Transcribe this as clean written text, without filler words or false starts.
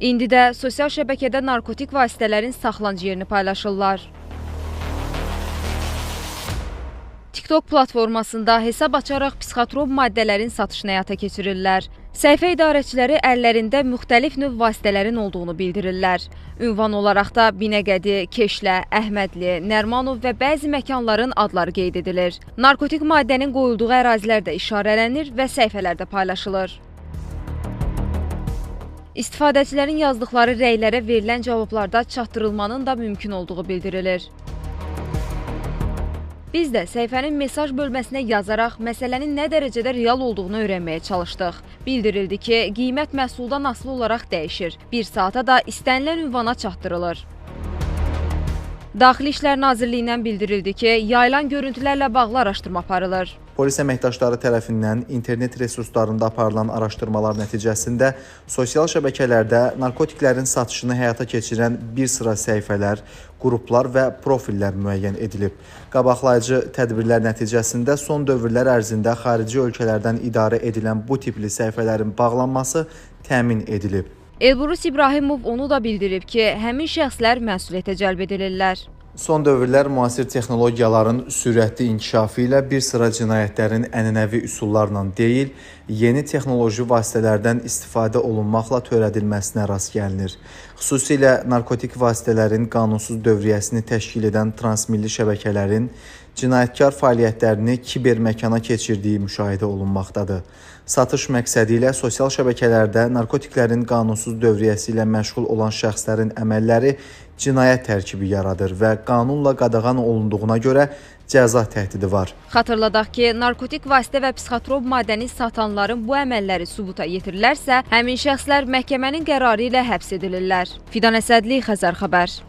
İndi də sosial şəbəkədə narkotik vasitələrin saxlanıcı yerini paylaşırlar. TikTok platformasında hesab açaraq psixotrop maddələrin satışını həyata keçirirlər. Səhifə idarəçiləri əllərində müxtəlif növ vasitələrin olduğunu bildirirlər. Ünvan olaraq da Binəqədi, Keşlə, Əhmədli, Nərmanov və bəzi məkanların adları qeyd edilir. Narkotik maddənin qoyulduğu ərazilər də işarələnir və səhifələrdə paylaşılır. İstifadəçilərin yazdıqları rəylərə verilən cavablarda çatdırılmanın da mümkün olduğu bildirilir. Biz də səhifənin mesaj bölməsinə yazaraq məsələnin nə dərəcədə real olduğunu öyrənməyə çalışdıq. Bildirildi ki, qiymət məhsuldan asılı olaraq dəyişir. Bir saata da istənilən ünvana çatdırılır. Daxili İşlər Nazirliyindən bildirildi ki, yayılan görüntülərlə bağlı araşdırma aparılır. Polis əməkdaşları tərəfindən internet resurslarında aparılan araşdırmalar nəticəsində sosial şəbəkələrdə narkotiklərin satışını həyata keçirən bir sıra səhifələr, qruplar və profillər müəyyən edilib. Qabaqlayıcı tədbirlər nəticəsində son dövrlər ərzində xarici ölkələrdən idarə edilən bu tipli səhifələrin bağlanması təmin edilib. Elbrus İbrahimov onu da bildirib ki, həmin şəxslər məsuliyyətə cəlb edilirlər. Son dövrlər müasir texnologiyaların sürətli inkişafı ilə bir sıra cinayətlərin ənənəvi üsullarla deyil, yeni texnoloji vasitələrdən istifadə olunmaqla törədilməsinə rast gəlinir. Xüsusilə narkotik vasitələrin qanunsuz dövriyyəsini təşkil edən transmilli şəbəkələrin cinayətkar fəaliyyətlərini kiberməkana keçirdiyi müşahidə olunmaqdadır. Satış məqsədi ilə sosial şəbəkələrdə narkotiklərin qanunsuz dövriyyəsi ilə məşğul olan şəxslərin əməlləri cinayət tərkibi yaradır və qanunla qadağan olunduğuna görə cəza təhdidi var. Xatırladaq ki, narkotik vasitə və psixotrop maddəni satanların bu əməlləri sübuta yetirilərsə, həmin şəxslər məhkəmənin qərarı ilə həbs edilirlər. Fidan Əsədli, Xəzər xəbər.